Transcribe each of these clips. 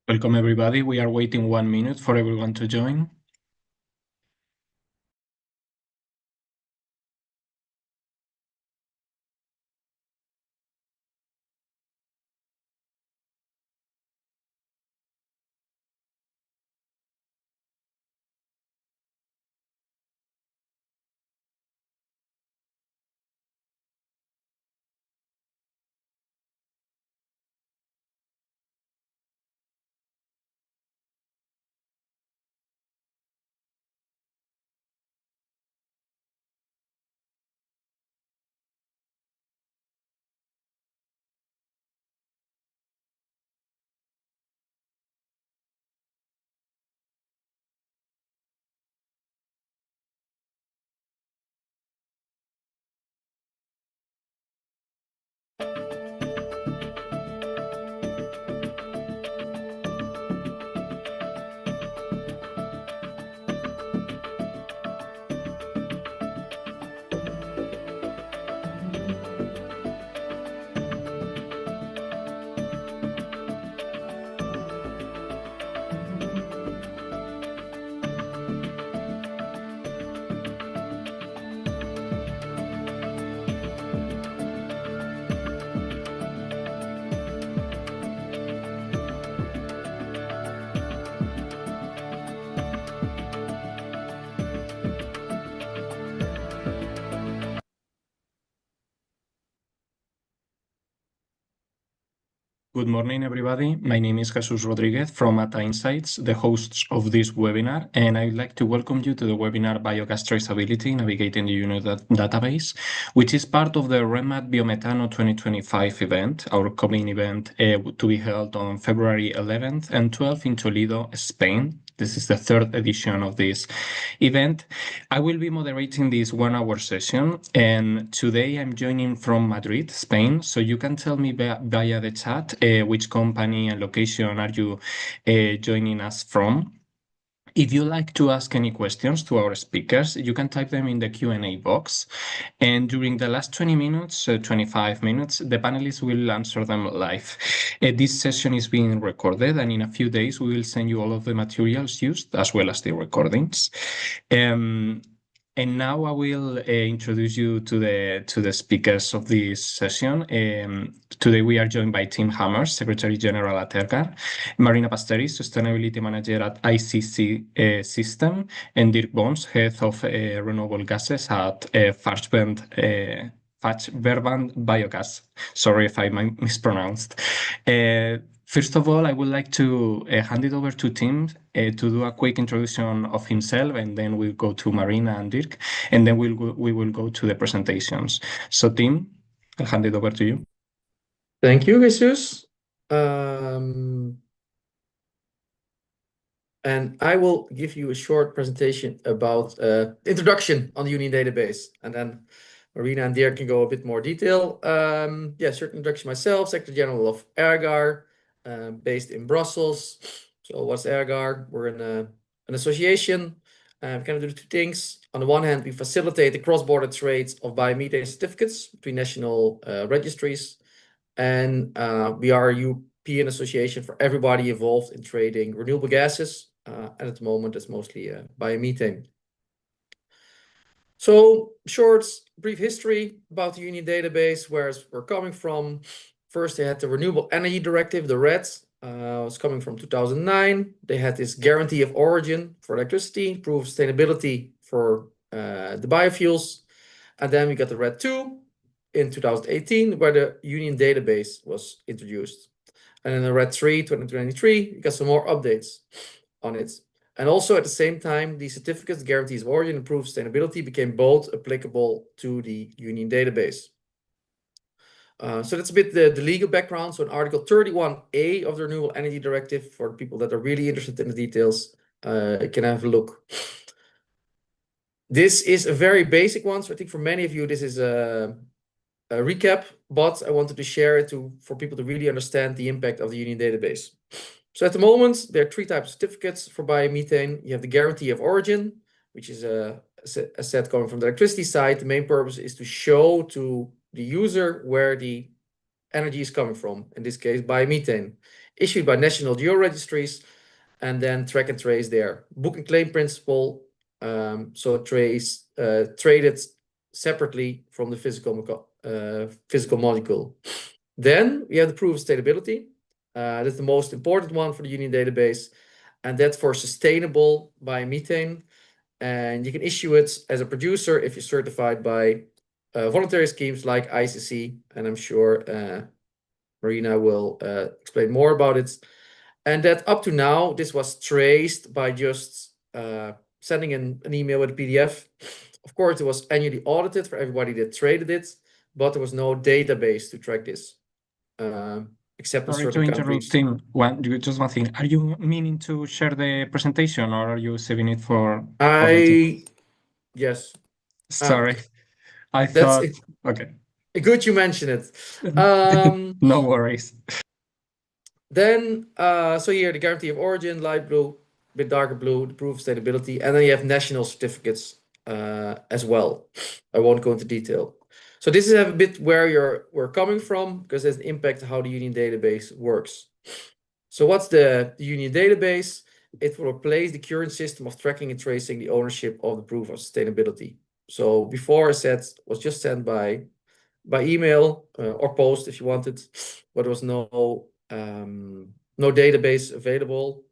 Welcome everybody. We are waiting 1 minute for everyone to join. Good morning, everybody. My name is Jesus Rodriguez from Ata Insights, the hosts of this webinar, and I'd like to welcome you to the webinar Biogas Traceability, Navigating the UNO Database, which is part of the REMAT Biometano 2025 event, our coming event to be held on February 11th and 12th in Toledo, Spain. This is the third edition of this event. I will be moderating this 1-hour session, and today I'm joining from Madrid, Spain. So you can tell me via the chat which company and location are you joining us from. If you like to ask any questions to our speakers, you can type them in the Q&A box. And during the last 20 minutes, 25 minutes, the panelists will answer them live. This session is being recorded, and in a few days, we will send you all of the materials used, as well as the recordings. And now I will introduce you to the speakers of this session. Today we are joined by Tim Hammers, Secretary General at ERGaR, Marina Pasteris, Sustainability Manager at ISCC System, and Dirk Bonse, Head of Renewable Gases at Fachverband Biogas. Sorry if I mispronounced. First of all, I would like to hand it over to Tim to do a quick introduction of himself, and then we'll go to Marina and Dirk, and then we will go to the presentations. So Tim, I'll hand it over to you. Thank you, Jesus. And I will give you a short presentation about introduction on the Union database, and then Marina and Dirk can go a bit more detail. Short introduction myself, Secretary General of ERGaR, based in Brussels. So what's ERGaR? We're an association. We kind of do two things. On the one hand, we facilitate the cross-border trades of biomethane certificates between national registries. And we are a European association for everybody involved in trading renewable gases. And at the moment, it's mostly biomethane. So brief history about the Union database, where we're coming from. First, they had the Renewable Energy Directive, the RED, was coming from 2009. They had this guarantee of origin for electricity, improved sustainability for the biofuels. And then we got the RED 2 in 2018, where the Union database was introduced. And in the RED 3, 2023, we got some more updates on it. And also at the same time, the certificates, guarantees of origin, improved sustainability became both applicable to the Union database. So that's a bit the legal background. So in Article 31A of the Renewable Energy Directive, for people that are really interested in the details, you can have a look. This is a very basic one. So I think for many of you, this is a recap, but I wanted to share it for people to really understand the impact of the Union database. So at the moment, there are three types of certificates for biomethane. You have the guarantee of origin, which is a set coming from the electricity side. The main purpose is to show to the user where the energy is coming from, in this case, biomethane. issued by national geo registries, and then track and trace there. Book and claim principle, so traded separately from the physical molecule. Then we have the proof of sustainability. That's the most important one for the Union database, and that's for sustainable biomethane. And you can issue it as a producer if you're certified by voluntary schemes like ISCC, and I'm sure Marina will explain more about it. And that up to now, this was traced by just sending an email with a PDF. Of course, it was annually audited for everybody that traded it, but there was no database to track this, except in Sorry to certain interrupt, countries. Tim. Just one thing. Are you meaning to share the presentation, or are you saving it for later? Yes. Sorry, I That's thought. Okay. good you mention it. No worries. Then, so here the guarantee of origin, light blue, a bit darker blue, the proof of sustainability, and then you have national certificates as well. I won't go into detail. So this is a bit where we're coming from, because there's an impact on how the Union database works. So what's the Union database? It will replace the current system of tracking and tracing the ownership of the proof of sustainability. So before I said was just sent by email or post if you wanted, but there was no database available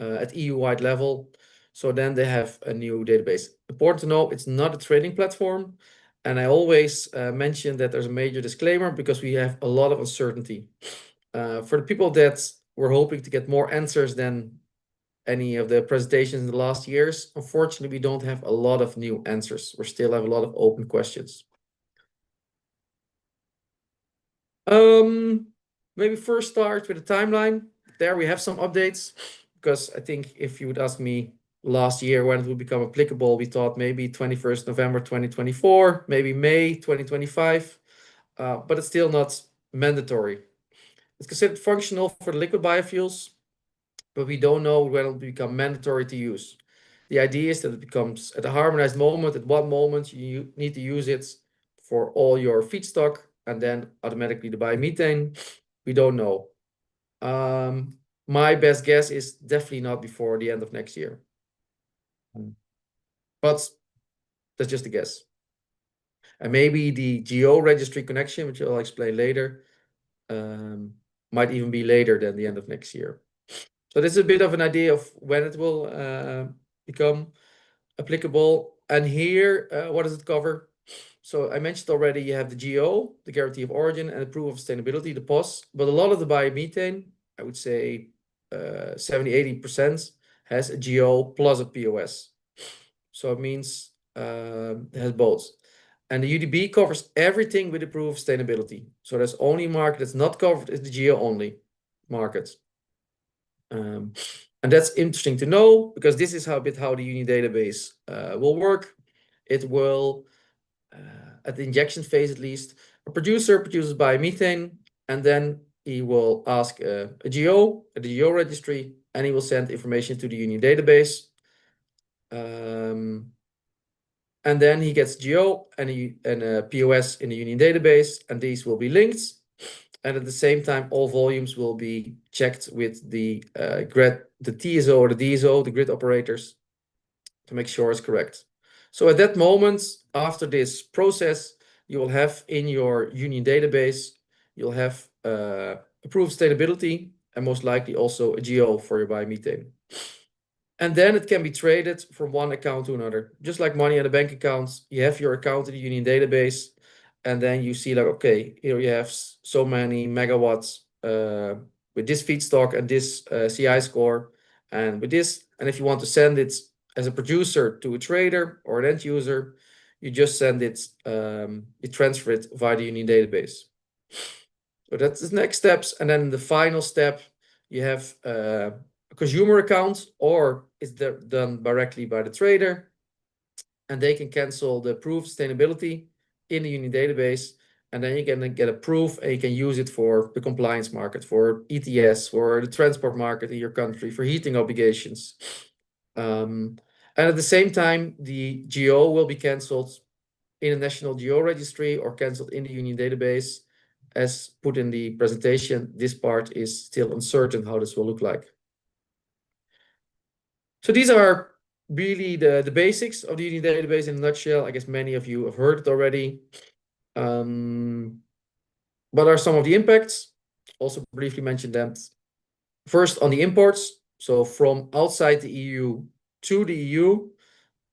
at EU-wide level. So then they have a new database. Important to know, it's not a trading platform. And I always mention that there's a major disclaimer because we have a lot of uncertainty. For the people that were hoping to get more answers than any of the presentations in the last years, unfortunately, we don't have a lot of new answers. We still have a lot of open questions. Maybe first start with the timeline. There we have some updates, because I think if you would ask me last year when it would become applicable, we thought maybe 21st November 2024, maybe May 2025, but it's still not mandatory. It's considered functional for the liquid biofuels, but we don't know when it will become mandatory to use. The idea is that it becomes at a harmonized moment. At one moment you need to use it for all your feedstock, and then automatically the biomethane. We don't know. My best guess is definitely not before the end of next year. But that's just a guess. And maybe the geo registry connection, which I'll explain later, might even be later than the end of next year. So this is a bit of an idea of when it will become applicable. And here, what does it cover? So I mentioned already, you have the GO, the guarantee of origin, and the proof of sustainability, the POS. But a lot of the biomethane, I would say 70–80%, has a GO plus a POS. So it means it has both. And the UDB covers everything with the proof of sustainability. So there's only market that's not covered is the GO only market. And that's interesting to know, because this is how the Union database will work. It will, at the injection phase at least, a producer produces biomethane, and then he will ask a GO at the GO registry, and he will send information to the Union database. And then he gets GO and a POS in the Union database, and these will be linked. And at the same time, all volumes will be checked with the TSO or the DSO, the grid operators, to make sure it's correct. So at that moment, after this process, you will have in your Union database, you'll have approved sustainability, and most likely also a GO for your biomethane. And then it can be traded from one account to another. Just like money in a bank account, you have your account in the Union database, and then you see like, okay, here you have so many megawatts with this feedstock and this CI score, and with this. And if you want to send it as a producer to a trader or an end user, you just send it, you transfer it via the Union database. So that's the next steps. And then the final step, you have a consumer account, or it's done directly by the trader, and they can cancel the proof sustainability in the Union database, and then you can get a proof and you can use it for the compliance market, for ETS, for the transport market in your country, for heating obligations. And at the same time, the GO will be cancelled in a national GO registry or cancelled in the Union database. as put in the presentation, this part is still uncertain how this will look like. So these are really the basics of the Uni database in a nutshell. I guess many of you have heard it already. What are some of the impacts? Also briefly mentioned that. First, on the imports. So from outside the EU to the EU,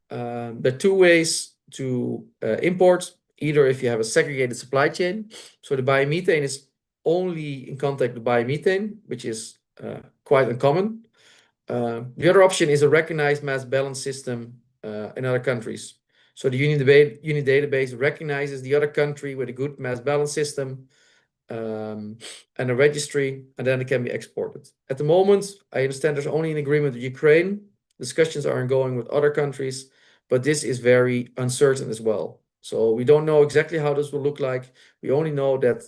there are two ways to import. Either if you have a segregated supply chain. So the biomethane is only in contact with biomethane, which is quite uncommon. The other option is a recognized mass balance system in other countries. So the Uni database recognizes the other country with a good mass balance system and a registry, and then it can be exported. At the moment, I understand there's only an agreement with Ukraine. Discussions are ongoing with other countries, but this is very uncertain as well. So we don't know exactly how this will look like. We only know that,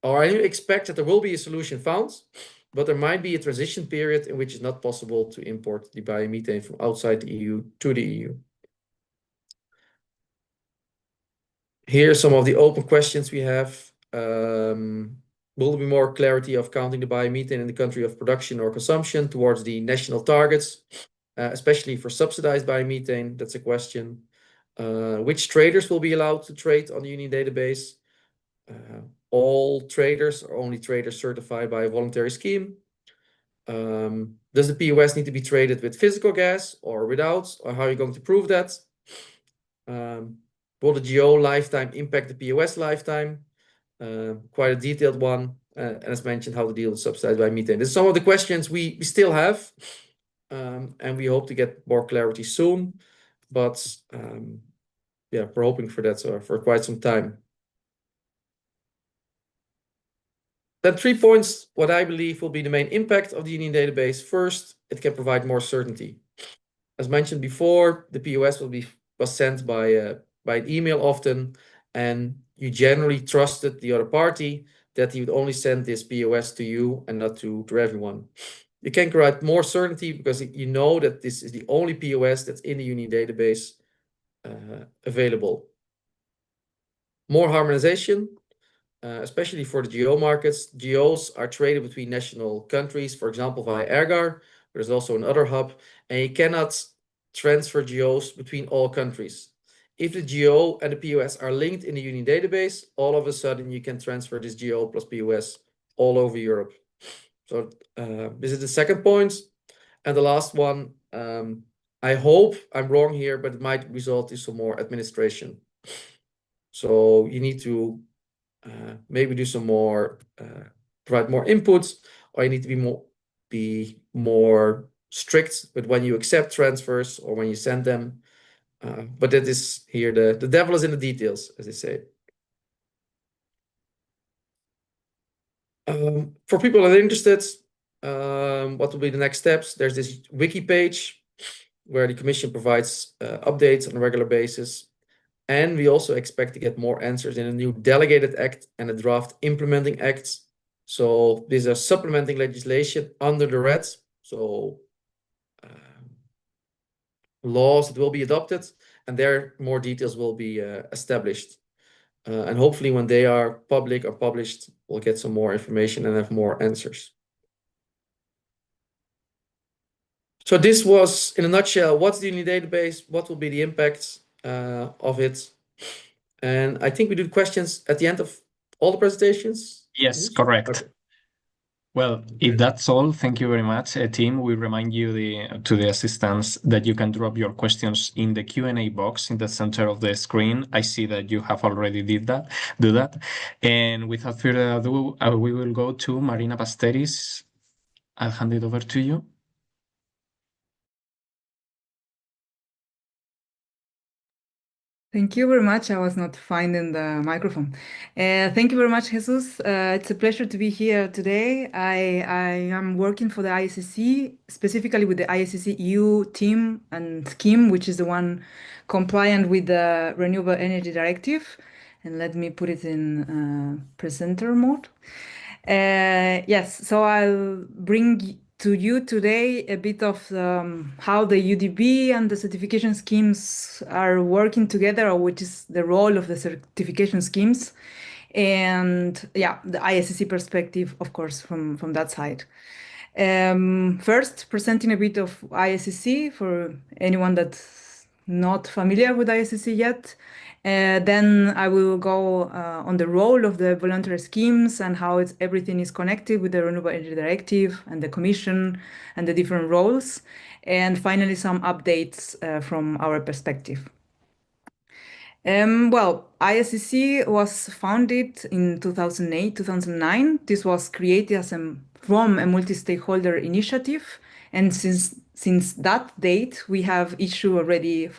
or I expect that there will be a solution found, but there might be a transition period in which it's not possible to import the biomethane from outside the EU to the EU. Here are some of the open questions we have. Will there be more clarity of counting the biomethane in the country of production or consumption towards the national targets, especially for subsidized biomethane? That's a question. Which traders will be allowed to trade on the Uni database? All traders or only traders certified by a voluntary scheme? Does the POS need to be traded with physical gas or without? Or how are you going to prove that? Will the GO lifetime impact the POS lifetime? Quite a detailed one. And as mentioned, how to deal with subsidized biomethane. These are some of the questions we still have. And we hope to get more clarity soon. But yeah, we're hoping for that for quite some time. Then 3 points, what I believe will be the main impact of the Union database. First, it can provide more certainty. As mentioned before, the POS was sent by an email often, and you generally trusted the other party that he would only send this POS to you and not to everyone. You can provide more certainty because you know that this is the only POS that's in the Union database available. More harmonization. Especially for the GO markets. GOs are traded between national countries, for example, via ERGaR. There's also another hub, and you cannot transfer GOs between all countries. If the GO and the POS are linked in the Union database, all of a sudden you can transfer this GO plus POS all over Europe. So this is the second point. And the last one, I hope I'm wrong here, but it might result in some more administration. So you need to maybe do some more, provide more inputs, or you need to be more strict with when you accept transfers or when you send them. But that is here, the devil is in the details, as they say. For people that are interested, what will be the next steps? There's this wiki page where the Commission provides updates on a regular basis. And we also expect to get more answers in a new delegated act and a draft implementing act. So these are supplementing legislation under the REDS. So laws that will be adopted, and there more details will be established. And hopefully when they are public or published, we'll get some more information and have more answers. So this was, in a nutshell, what's the Uni database? What will be the impacts of it? And I think we do questions at the end of all the presentations. Yes, correct. Okay. Well, if that's all, thank you very much, team. We remind you to the assistants that you can drop your questions in the Q&A box in the center of the screen. I see that you have already do that. And without further ado, we will go to Marina Pasteris. I'll hand it over to you. Thank you very much. I was not finding the microphone. Thank you very much, Jesus. It's a pleasure to be here today. I am working for the ISCC, specifically with the ISCC EU team and scheme, which is the one compliant with the Renewable Energy Directive. And let me put it in presenter mode. Yes, so I'll bring to you today a bit of how the UDB and the certification schemes are working together, or which is the role of the certification schemes and yeah, the ISCC perspective, of course, from that side. First, presenting a bit of ISCC for anyone that's not familiar with ISCC yet. Then I will go on the role of the voluntary schemes and how everything is connected with the Renewable Energy Directive and the Commission and the different roles. And finally, some updates from our perspective. Well, ISCC was founded in 2008, 2009. This was created from a multi-stakeholder initiative. And since that date, we have issued already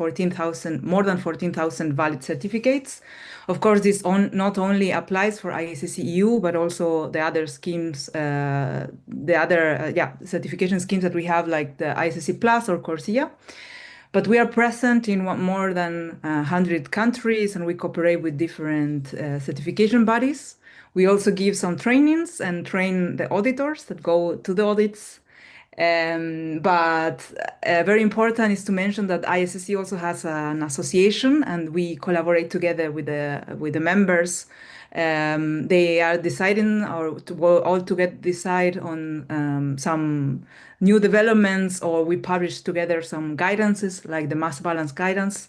more than 14,000 valid certificates. Of course, this not only applies for ISCC EU, but also the other schemes, certification schemes that we have, like the ISCC Plus or CORSIA. But we are present in more than 100 countries, and we cooperate with different certification bodies. We also give some trainings and train the auditors that go to the audits. But very important is to mention that ISCC also has an association, and we collaborate together with the members. They are deciding or to all together decide on some new developments, or we publish together some guidances like the mass balance guidance.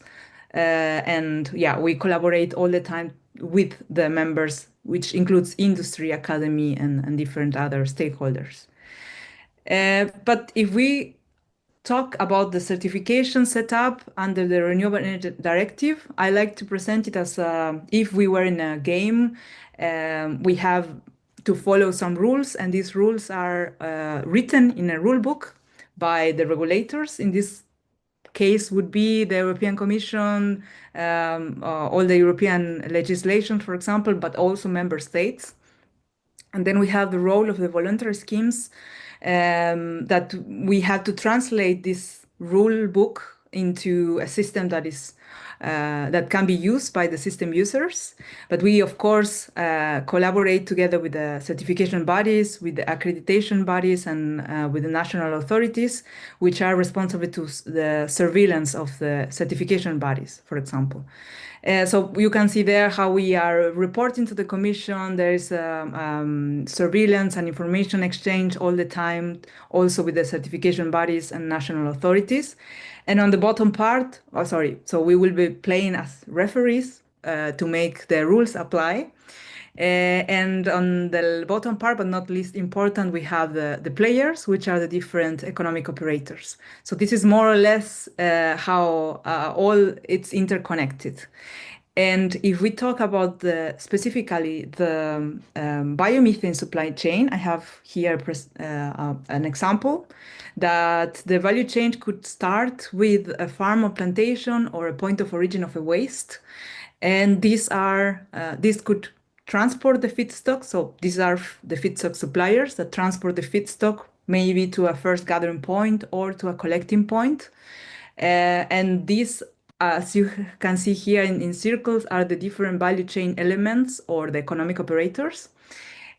And yeah, we collaborate all the time with the members, which includes industry, academy, and different other stakeholders. But if we talk about the certification setup under the Renewable Energy Directive, I like to present it as if we were in a game. We have to follow some rules, and these rules are written in a rule book by the regulators. In this case would be the European Commission, all the European legislation, for example, but also member states. And then we have the role of the voluntary schemes, that we have to translate this rule book into a system that is that can be used by the system users. But we, of course, collaborate together with the certification bodies, with the accreditation bodies, and with the national authorities, which are responsible to the surveillance of the certification bodies, for example. So you can see there how we are reporting to the Commission. There is surveillance and information exchange all the time, also with the certification bodies and national authorities. And on the bottom part, so we will be playing as referees to make the rules apply. And on the bottom part, but not least important, we have the players, which are the different economic operators. So this is more or less how all it's interconnected. And if we talk about specifically the biomethane supply chain, I have here an example that the value chain could start with a farm or plantation or a point of origin of a waste. And these could transport the feedstock. So these are the feedstock suppliers that transport the feedstock maybe to a first gathering point or to a collecting point. And these, as you can see here in circles, are the different value chain elements or the economic operators.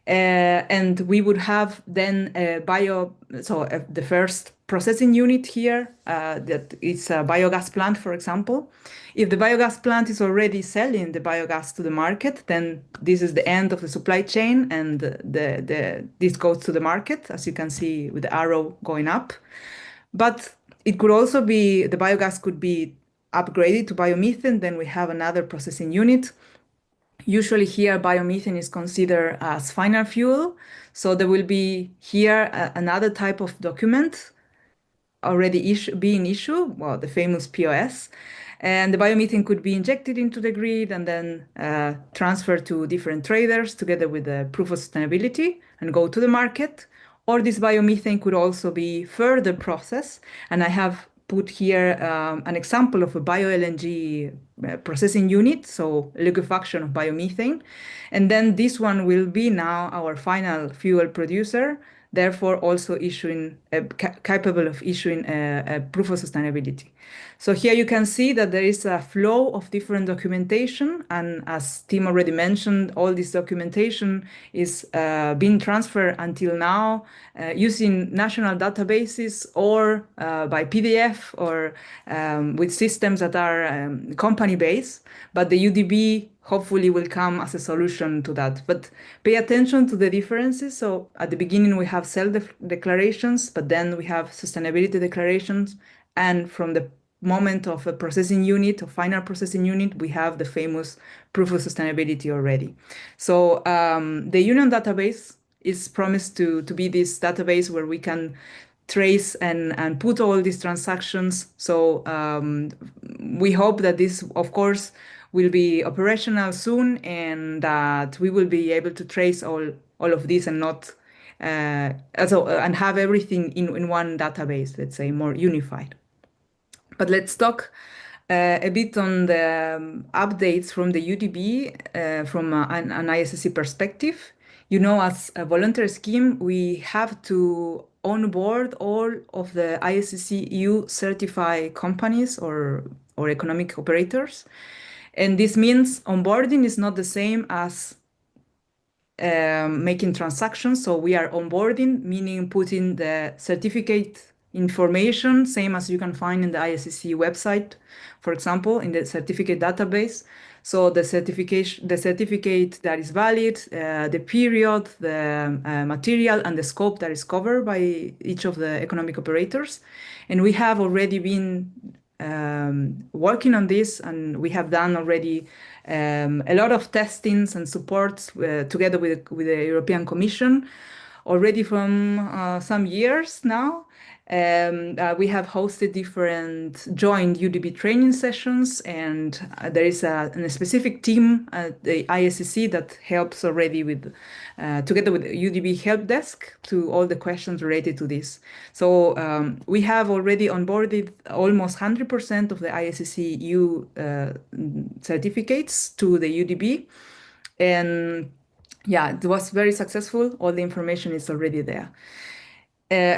And we would have then the first processing unit here, that is a biogas plant, for example. If the biogas plant is already selling the biogas to the market, then this is the end of the supply chain, and this goes to the market, as you can see with the arrow going up. But it could also be, the biogas could be upgraded to biomethane, then we have another processing unit. Usually here, biomethane is considered as final fuel. So there will be here another type of document already being issued, well, the famous POS. And the biomethane could be injected into the grid and then transferred to different traders together with the proof of sustainability and go to the market. Or this biomethane could also be further processed. And I have put here an example of a bio-LNG processing unit, so liquefaction of biomethane. And then this one will be now our final fuel producer, therefore also capable of issuing a proof of sustainability. So here you can see that there is a flow of different documentation, and as Tim already mentioned, all this documentation is being transferred until now using national databases or by PDF or with systems that are company-based, but the UDB hopefully will come as a solution to that. But pay attention to the differences. So at the beginning, we have self-declarations, but then we have sustainability declarations. And from the moment of a processing unit, a final processing unit, we have the famous proof of sustainability already. So the union database is promised to be this database where we can trace and put all these transactions. So we hope that this, of course, will be operational soon, and that we will be able to trace all of this and not and have everything in one database, let's say, more unified. But let's talk a bit on the updates from the UDB from an ISCC perspective. You know, as a voluntary scheme, we have to onboard all of the ISCC EU certified companies or economic operators. And this means onboarding is not the same as making transactions. So we are onboarding, meaning putting the certificate information, same as you can find in the ISCC website, for example, in the certificate database. So the certificate that is valid, the period, the material, and the scope that is covered by each of the economic operators. And we have already been working on this, and we have done already a lot of testings and supports together with the European Commission already from some years now. We have hosted different joint UDB training sessions, and there is a specific team at the ISCC that helps already with, together with the UDB help desk, to all the questions related to this. So we have already onboarded almost 100% of the ISCC EU certificates to the UDB, and yeah, it was very successful. All the information is already there.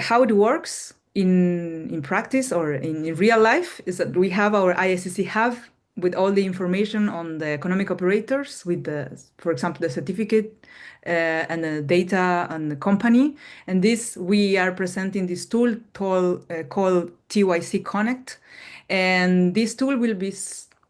How it works in practice or in real life is that we have our ISCC hub with all the information on the economic operators, with the, for example, the certificate and the data and the company. And this, we are presenting this tool called TYC Connect. And this tool will be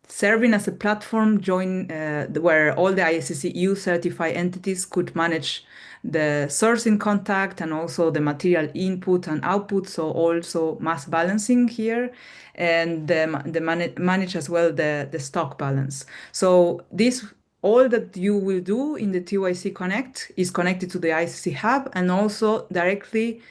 serving as a platform where all the ISCC EU certified entities could manage the sourcing contact and also the material input and output, so also mass balancing here, and manage as well the stock balance. So this, all that you will do in the TYC Connect is connected to the ISCC hub and also directly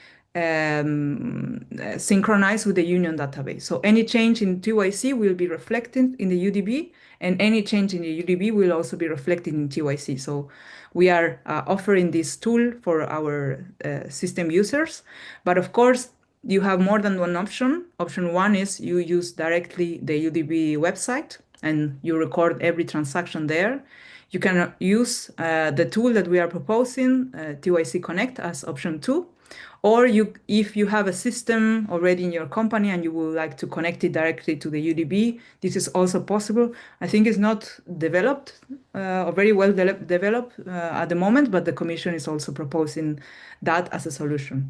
synchronized with the union database. So any change in TYC will be reflected in the UDB, and any change in the UDB will also be reflected in TYC. So we are offering this tool for our system users. But of course, you have more than one option. Option one is you use directly the UDB website and you record every transaction there. You can use the tool that we are proposing, TYC Connect, as option two. Or if you have a system already in your company and you would like to connect it directly to the UDB, this is also possible. I think it's not developed or very well developed at the moment, but the Commission is also proposing that as a solution.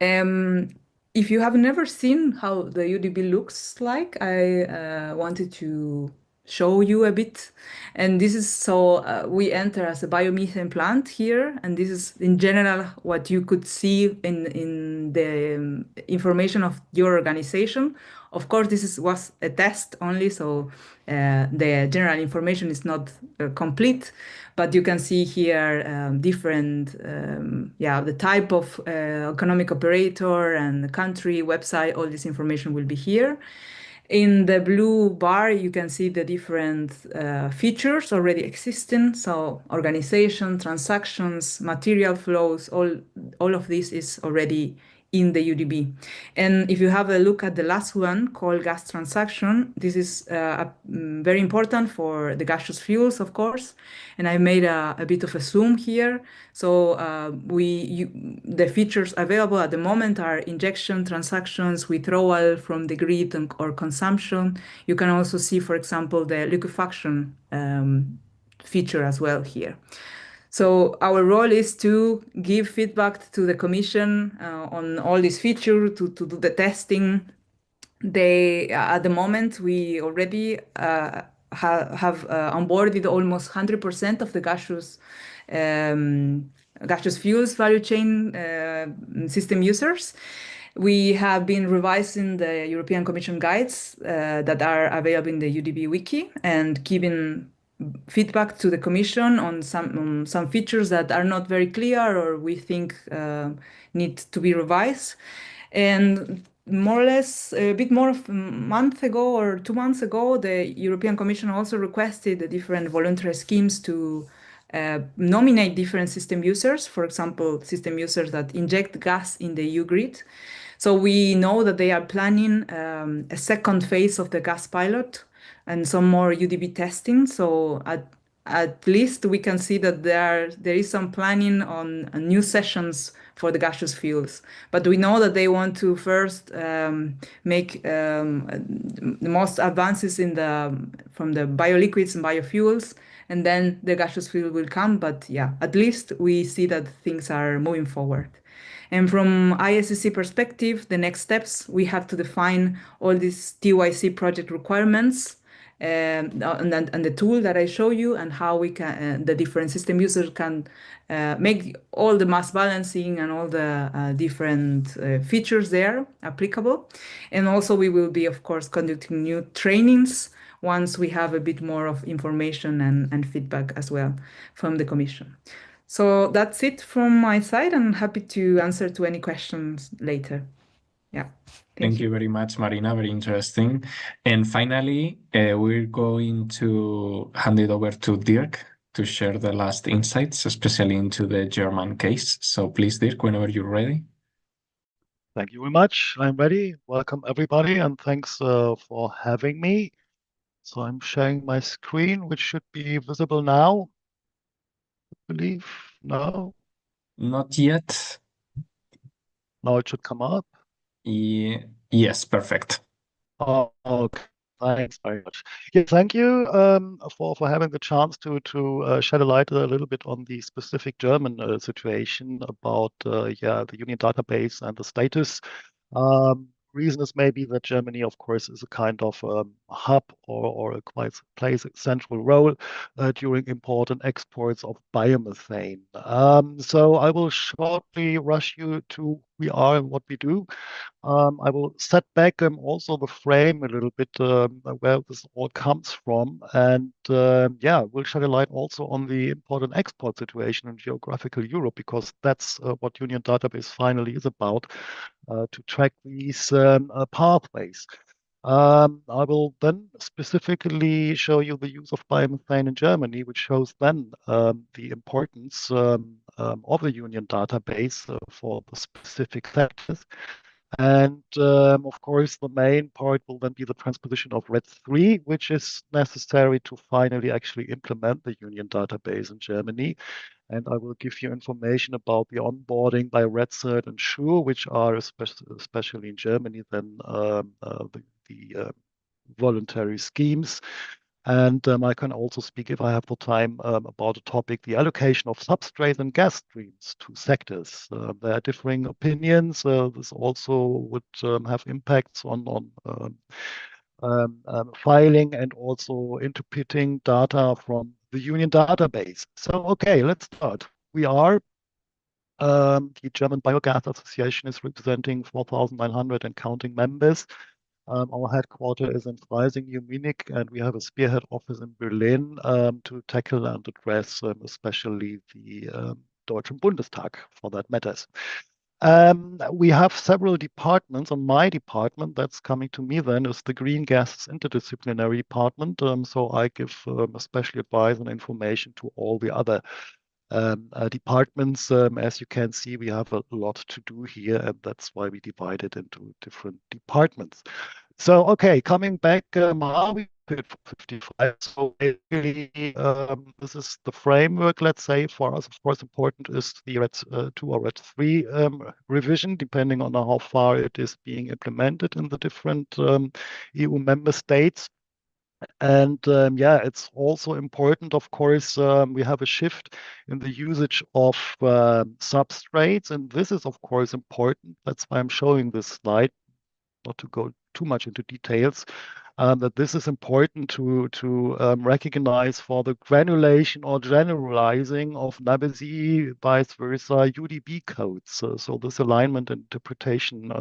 If you have never seen how the UDB looks like, I wanted to show you a bit. And this is so we enter as a biomethane plant here, and this is in general what you could see in the information of your organization. Of course, this was a test only, so the general information is not complete, but you can see here different, the type of economic operator and the country, website, all this information will be here. In the blue bar, you can see the different features already existing. So organization, transactions, material flows, all of this is already in the UDB. And if you have a look at the last one called gas transaction, this is very important for the gaseous fuels, of course. And I made a bit of a zoom here. So the features available at the moment are injection, transactions, withdrawal from the grid or consumption. You can also see, for example, the liquefaction feature as well here. So our role is to give feedback to the Commission on all these features, to do the testing. At the moment, we already have onboarded almost 100% of the gaseous fuels value chain system users. We have been revising the European Commission guides that are available in the UDB wiki and giving feedback to the Commission on some features that are not very clear or we think need to be revised. And more or less, a bit more of a month ago or 2 months ago, the European Commission also requested the different voluntary schemes to nominate different system users, for example, system users that inject gas in the EU grid. So we know that they are planning a second phase of the gas pilot and some more UDB testing. So at least we can see that there is some planning on new sessions for the gaseous fuels. But we know that they want to first make the most advances from the bioliquids and biofuels, and then the gaseous fuel will come. But yeah, at least we see that things are moving forward. And from ISCC perspective, the next steps, we have to define all these TYC project requirements and the tool that I show you and how we can, the different system users can make all the mass balancing and all the different features there applicable. And also we will be, of course, conducting new trainings once we have a bit more of information and feedback as well from the Commission. So that's it from my side. I'm happy to answer to any questions later. Yeah. Thank you very much, Marina. Very interesting. And finally, we're going to hand it over to Dirk to share the last insights, especially into the German case. So please, Dirk, whenever you're ready. Thank you very much. I'm ready. Welcome, everybody, and thanks for having me. So I'm sharing my screen, which should be visible now, I believe. No? Not yet. Now it should come up. Yes, perfect. Oh, okay. Thanks very much. Yeah, thank you for having the chance to shed a light a little bit on the specific German situation about the Union database and the status. Reason is maybe that Germany, of course, is a kind of hub or plays a central role during import and exports of biomethane. So I will shortly rush you to who we are and what we do. I will set back also the frame a little bit where this all comes from, and we'll shed a light also on the import and export situation in geographical Europe, because that's what Union Database finally is about, to track these pathways. I will then specifically show you the use of biomethane in Germany, which shows then the importance of the Union Database for the specific sectors. And of course, the main part will then be the transposition of RED 3, which is necessary to finally actually implement the Union Database in Germany. And I will give you information about the onboarding by REDcert and SURE, which are especially in Germany then the voluntary schemes. And I can also speak, if I have the time, about the topic, the allocation of substrate and gas streams to sectors. There are differing opinions. This also would have impacts on filing and also interpreting data from the Union database. So, okay, let's start. We are the German Biogas Association is representing 4,900 and counting members. Our headquarters is in Freising, near Munich, and we have a spearhead office in Berlin to tackle and address especially the Deutschen Bundestag, for that matters. We have several departments. On my department, that's coming to me then, is the Green Gases Interdisciplinary Department. So I give especially advice and information to all the other departments. As you can see, we have a lot to do here, and that's why we divide it into different departments. So, okay, coming back, we did 55. So basically, this is the framework, let's say, for us. Of course, important is the RED 2 or RED 3 revision, depending on how far it is being implemented in the different EU member states. And it's also important, of course, we have a shift in the usage of substrates. And this is, of course, important. That's why I'm showing this slide, not to go too much into details. That this is important to recognize for the granulation or generalizing of NABC, vice versa, UDB codes. So this alignment and interpretation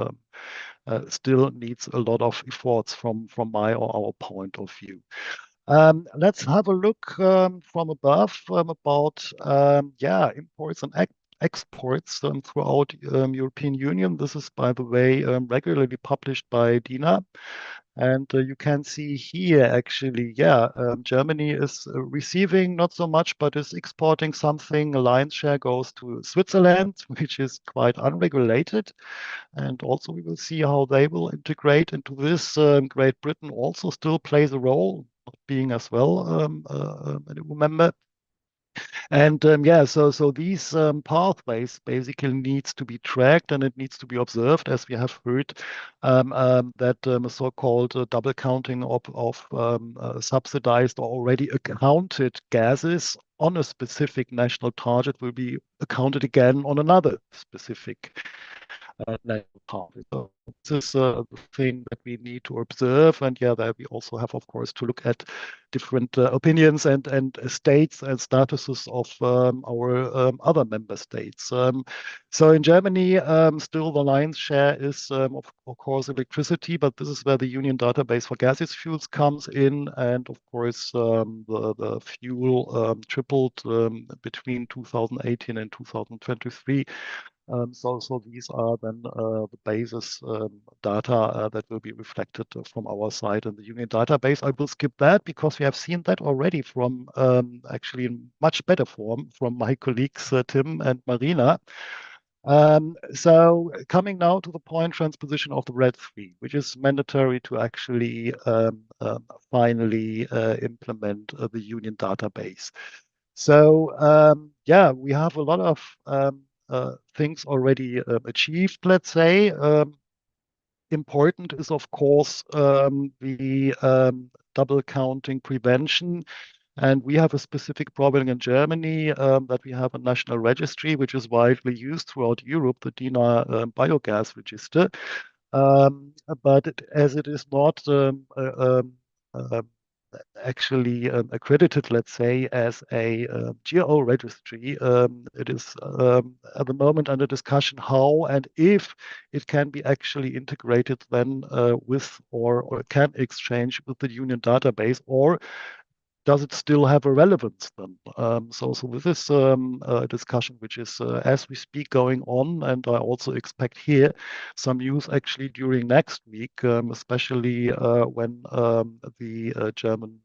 still needs a lot of efforts from my or our point of view. Let's have a look from above about imports and exports throughout European Union. This is, by the way, regularly published by DINA. And you can see here, actually, Germany is receiving not so much, but is exporting something. A lion's share goes to Switzerland, which is quite unregulated. And also we will see how they will integrate into this. Great Britain also still plays a role, being as well a EU member. And so these pathways basically needs to be tracked, and it needs to be observed, as we have heard, that a so-called double counting of subsidized or already accounted gases on a specific national target will be accounted again on another specific national target. So this is the thing that we need to observe, and there we also have, of course, to look at different opinions and states and statuses of our other member states. So in Germany, still the lion's share is, of course, electricity, but this is where the Union database for gaseous fuels comes in, and of course, the fuel tripled between 2018 and 2023. So these are then the basis data that will be reflected from our side in the Union database. I will skip that because we have seen that already from actually in much better form from my colleagues Tim and Marina. So coming now to the point transposition of the RED 3, which is mandatory to actually finally implement the Union database. So we have a lot of things already achieved, let's say. Important is, of course, the double counting prevention. And we have a specific problem in Germany that we have a national registry, which is widely used throughout Europe, the DINA Biogas Register. But as it is not actually accredited, let's say, as a GO registry. It is at the moment under discussion how and if it can be actually integrated then with or can exchange with the Union database, or does it still have a relevance then? So this is a discussion which is, as we speak, going on, and I also expect here some news actually during next week, especially when the German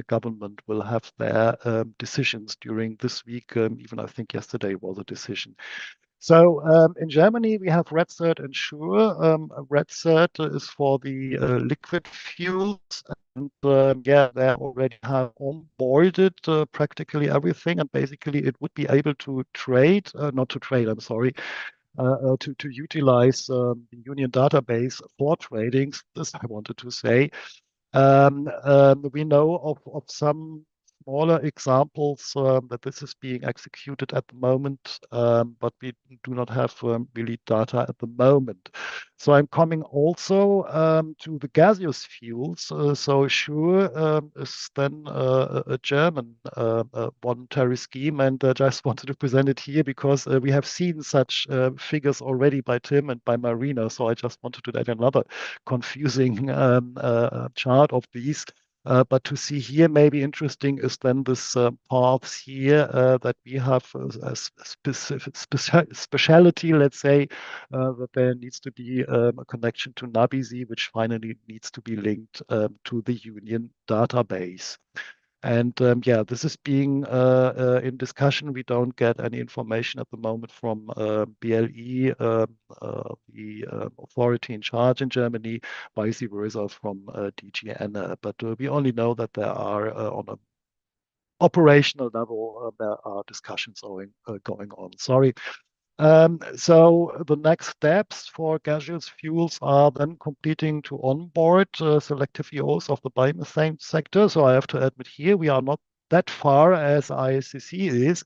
government will have their decisions during this week. Even I think yesterday was a decision. So in Germany, we have Red Cert and Sure. Red Cert is for the liquid fuels. And they already have onboarded practically everything. And basically, it would be able to trade, not to trade, I'm sorry, to utilize the Union database for trading. This I wanted to say. We know of some smaller examples that this is being executed at the moment, but we do not have really data at the moment. So I'm coming also to the gaseous fuels. So Sure is then a German voluntary scheme, and I just wanted to present it here because we have seen such figures already by Tim and by Marina. So I just wanted to add another confusing chart of these. But to see here, maybe interesting is then this paths here that we have a specific speciality, let's say, that there needs to be a connection to NABC, which finally needs to be linked to the Union database. And this is being in discussion. We don't get any information at the moment from BLE, the authority in charge in Germany, vice versa from DGN. But we only know that there are on an operational level, there are discussions going on. Sorry. So the next steps for gaseous fuels are then completing to onboard selective EOs of the biomethane sector. So I have to admit here, we are not that far as ISCC is.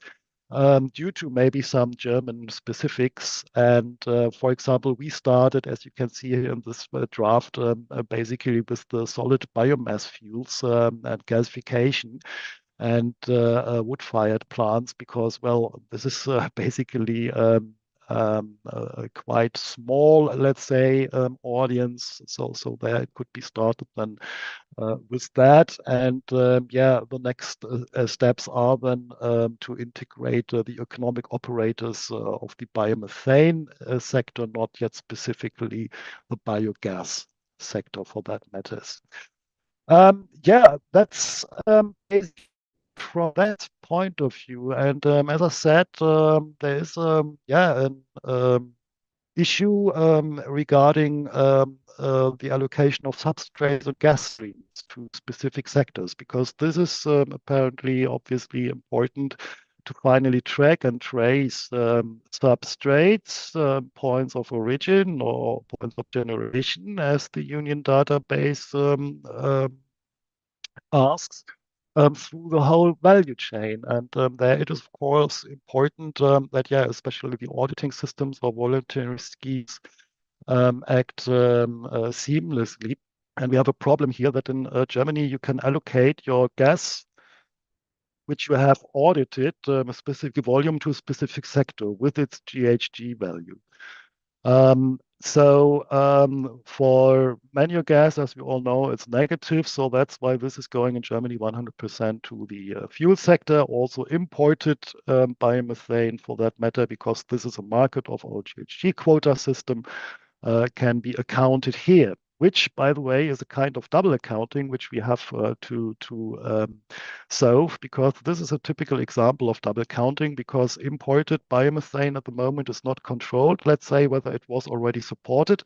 due to maybe some German specifics. And for example, we started, as you can see here in this draft, basically with the solid biomass fuels and gasification and wood-fired plants, because, well, this is basically a quite small, let's say, audience. So there it could be started then with that. And yeah, the next steps are then to integrate the economic operators of the biomethane sector, not yet specifically the biogas sector for that matters. Yeah, that's basically from that point of view. And as I said, there is yeah, an issue regarding the allocation of substrates and gas streams to specific sectors, because this is apparently obviously important to finally track and trace substrates, points of origin or points of generation, as the Union database asks, through the whole value chain. And there it is, of course, important that, yeah, especially the auditing systems or voluntary schemes act seamlessly. And we have a problem here that in Germany, you can allocate your gas, which you have audited, a specific volume to a specific sector with its GHG value. For manual gas, as we all know, it's negative. So that's why this is going in Germany 100% to the fuel sector, also imported biomethane for that matter, because this is a market of our GHG quota system, can be accounted here, which, by the way, is a kind of double accounting, which we have to solve, because this is a typical example of double accounting, because imported biomethane at the moment is not controlled, let's say, whether it was already supported,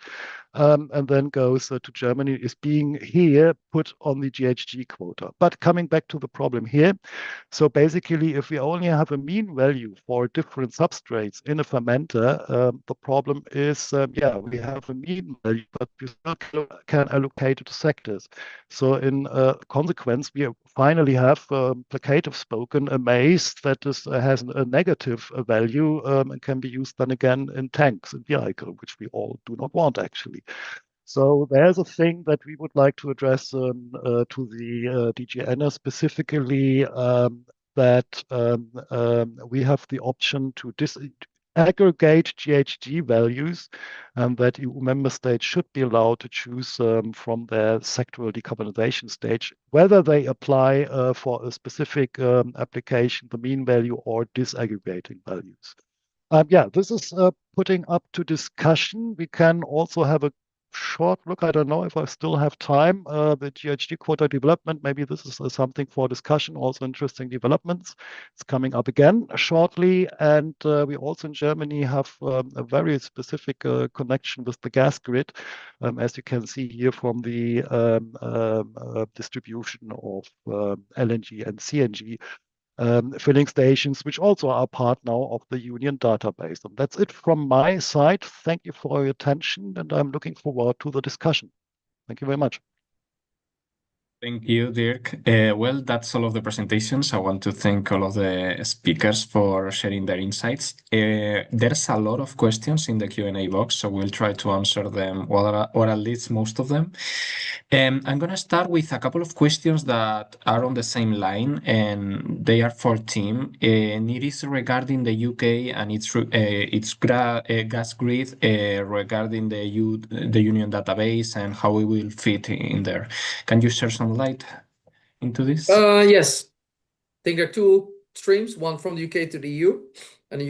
and then goes to Germany, is being here put on the GHG quota. But coming back to the problem here, so basically, if we only have a mean value for different substrates in a fermenter, the problem is, yeah, we have a mean value, but we still can allocate it to sectors. So in consequence, we finally have, placative spoken, a maize that has a negative value and can be used then again in tanks and vehicle, which we all do not want, actually. So there's a thing that we would like to address to the DGNR specifically, that we have the option to aggregate GHG values, and that EU member states should be allowed to choose from their sectoral decarbonization stage whether they apply for a specific application the mean value or disaggregating values. Yeah, this is putting up to discussion. We can also have a short look. I don't know if I still have time. The GHG quota development, maybe this is something for discussion, also interesting developments. It's coming up again shortly. And we also in Germany have a very specific connection with the gas grid, as you can see here from the distribution of LNG and CNG. Filling stations, which also are part now of the Union database. And that's it from my side. Thank you for your attention, and I'm looking forward to the discussion. Thank you very much. Thank you, Dirk. Well, that's all of the presentations. I want to thank all of the speakers for sharing their insights. There's a lot of questions in the Q&A box, so we'll try to answer them, or at least most of them. I'm going to start with a couple of questions that are on the same line, and they are for Tim. And it is regarding the UK and its gas grid, regarding the Union database and how it will fit in there. Can you share some light into this? Yes. I think there are two streams, one from the UK to the EU, and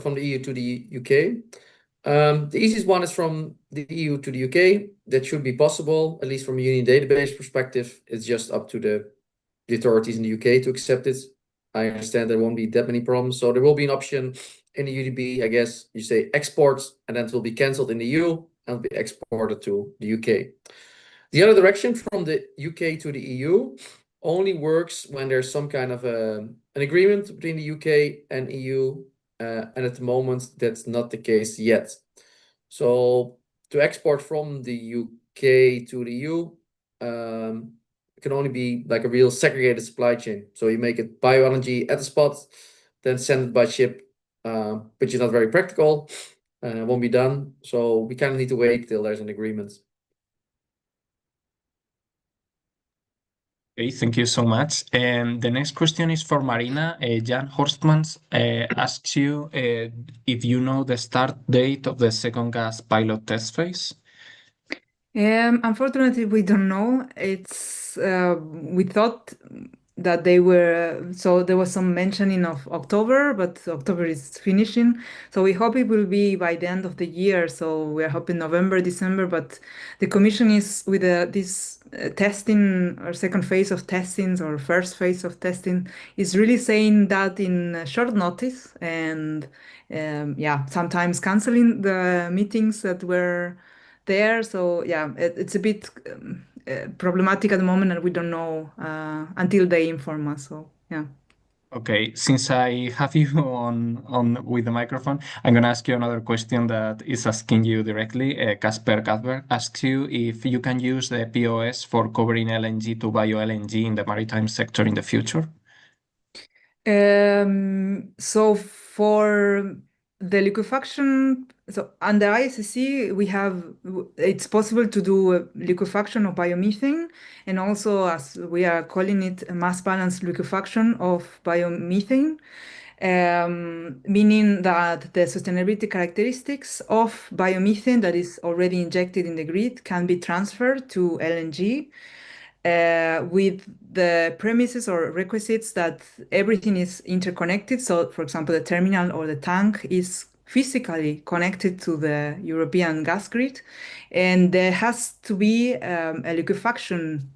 from the EU to the UK. The easiest one is from the EU to the UK. That should be possible, at least from a Union database perspective. It's just up to the authorities in the UK to accept it. I understand there won't be that many problems. So there will be an option in the UDB, I guess you say exports, and then it will be cancelled in the EU and be exported to the UK. The other direction from the UK to the EU only works when there's some kind of an agreement between the UK and EU, and at the moment that's not the case yet. So to export from the UK to the EU, it can only be like a real segregated supply chain. So you make it bioenergy at the spot, then send it by ship, which is not very practical. Won't be done. So we kind of need to wait till there's an agreement. Okay, thank you so much. And the next question is for Marina. Jan Horstmans asks you if you know the start date of the second gas pilot test phase. Unfortunately, we don't know. We thought that they were, so there was some mentioning of October, but October is finishing. So we hope it will be by the end of the year. So we're hoping November, December, but the commission is with this testing or second phase of testings or first phase of testing is really saying that in short notice and yeah, sometimes canceling the meetings that were there. So yeah, it's a bit problematic at the moment, and we don't know until they inform us. So yeah. Okay, since I have you on with the microphone, I'm gonna ask you another question that is asking you directly. Casper Cuthbert asks you if you can use the POS for covering LNG to bio-LNG in the maritime sector in the future. So for the liquefaction, so under ISCC, it's possible to do liquefaction of biomethane, and also, as we are calling it, mass balance liquefaction of biomethane, meaning that the sustainability characteristics of biomethane that is already injected in the grid can be transferred to LNG with the premises or requisites that everything is interconnected. So, for example, the terminal or the tank is physically connected to the European gas grid, and there has to be a liquefaction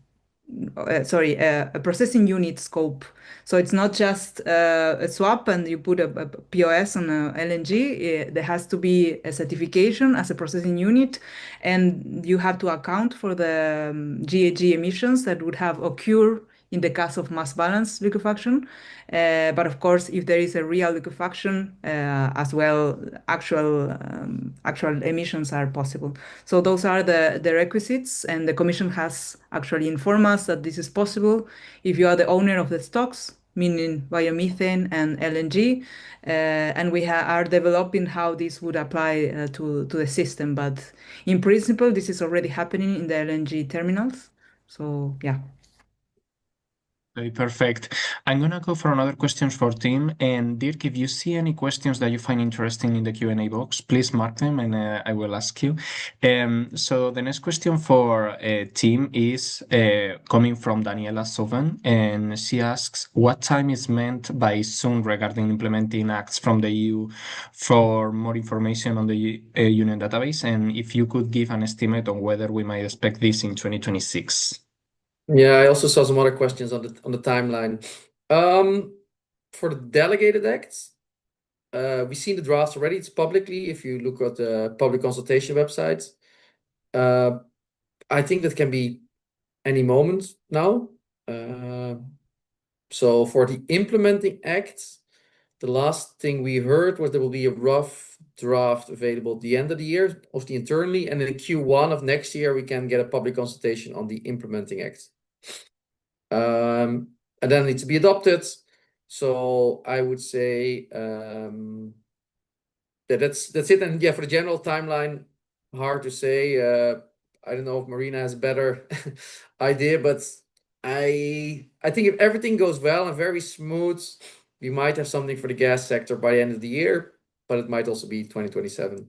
a processing unit scope. So it's not just a swap and you put a POS on a LNG. There has to be a certification as a processing unit, and you have to account for the GHG emissions that would have occurred in the case of mass balance liquefaction. But of course, if there is a real liquefaction as well, actual emissions are possible. So those are the requisites, and the Commission has actually informed us that this is possible if you are the owner of the stocks, meaning biomethane and LNG, and we are developing how this would apply to the system. But in principle, this is already happening in the LNG terminals. So yeah. Okay, perfect. I'm gonna go for another questions for Tim. And Dirk, if you see any questions that you find interesting in the Q&A box, please mark them and I will ask you. So the next question for Tim is coming from Daniela Sovan, and she asks, what time is meant by soon regarding implementing acts from the EU for more information on the Union database, and if you could give an estimate on whether we might expect this in 2026. Yeah, I also saw some other questions on the timeline. For the delegated acts, we've seen the drafts already. It's publicly, if you look at the public consultation websites. I think that can be any moment now. So for the implementing acts, the last thing we heard was there will be a rough draft available at the end of the year, mostly internally, and in Q1 of next year we can get a public consultation on the implementing acts. And then it needs to be adopted. So I would say that's it. And yeah, for the general timeline, hard to say. I don't know if Marina has a better idea, but I think if everything goes well and very smooth, we might have something for the gas sector by the end of the year, but it might also be 2027.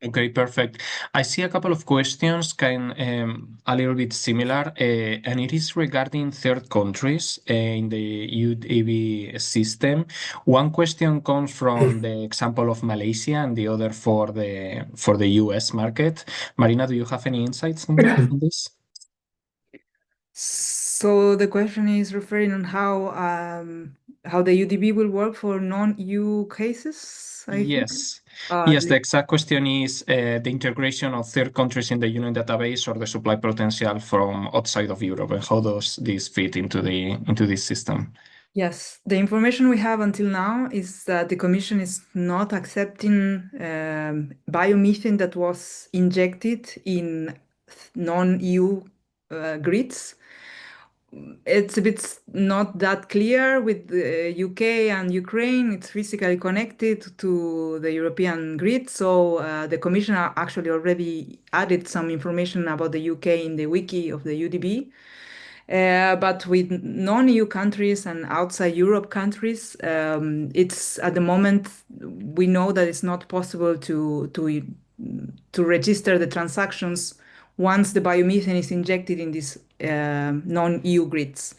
Okay, perfect. I see a couple of questions a little bit similar, and it is regarding third countries in the UDB system. One question comes from the example of Malaysia and the other for the US market. Marina, do you have any insights on this? So the question is referring on how the UDB will work for non-EU cases, I think. Yes. Yes, the exact question is the integration of third countries in the Union database or the supply potential from outside of Europe, and how does this fit into this system? Yes, the information we have until now is that the Commission is not accepting biomethane that was injected in non-EU grids, it's a bit not that clear with the UK and Ukraine. It's physically connected to the European grid. So the Commission actually already added some information about the UK in the wiki of the UDB. But with non-EU countries and outside Europe countries, it's at the moment we know that it's not possible to register the transactions once the biomethane is injected in these non-EU grids.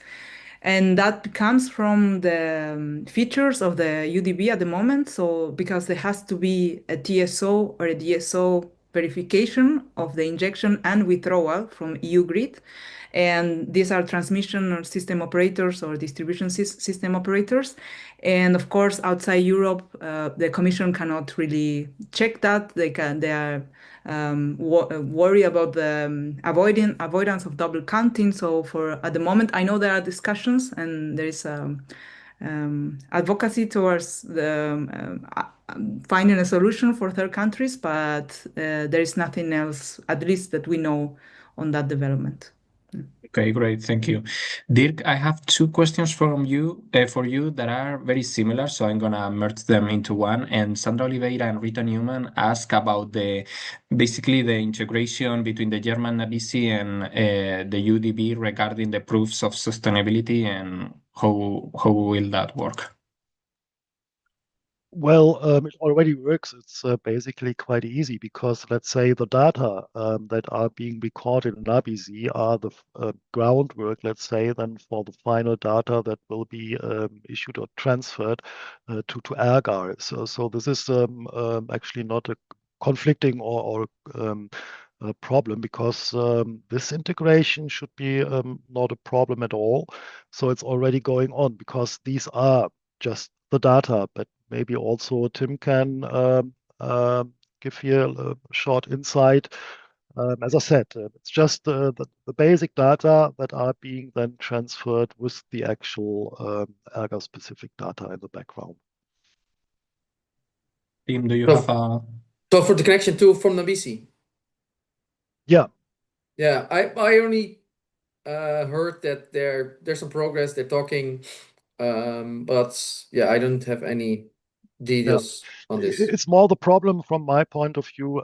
And that comes from the features of the UDB at the moment. So because there has to be a TSO or a DSO verification of the injection and withdrawal from EU grid. And these are transmission or system operators or distribution system operators. And of course, outside Europe, the Commission cannot really check that. They are worry about the avoidance of double counting. So at the moment, I know there are discussions and there is advocacy towards the finding a solution for third countries, but there is nothing else, at least that we know, on that development. Okay, great. Thank you. Dirk, I have two questions for you that are very similar, so I'm gonna merge them into one. And Sandra Oliveira and Rita Newman ask about basically the integration between the German NABISI and the UDB regarding the proofs of sustainability and how will that work? Well, it already works. It's basically quite easy because let's say the data that are being recorded in NABISI are the groundwork, let's say, then for the final data that will be issued or transferred to ERGaR. So this is actually not a conflicting or a problem because this integration should be not a problem at all. So it's already going on because these are just the data, but maybe also Tim can give here a short insight. As I said, it's just the basic data that are being then transferred with the actual ERGaR specific data in the background. Tim, do you have a... So for the connection to from NABISI? Yeah. Yeah, I only heard that there's some progress, they're talking, but yeah, I don't have any details on this. It's more the problem from my point of view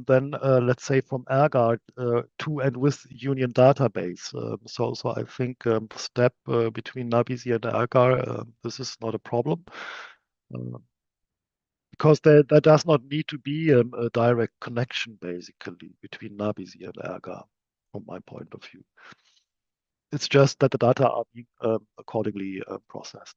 than let's say from ERGaR to and with Union database. So I think the step between NABISI and ERGaR, this is not a problem. Because there does not need to be a direct connection basically between NABISI and ERGaR from my point of view. It's just that the data are being accordingly processed.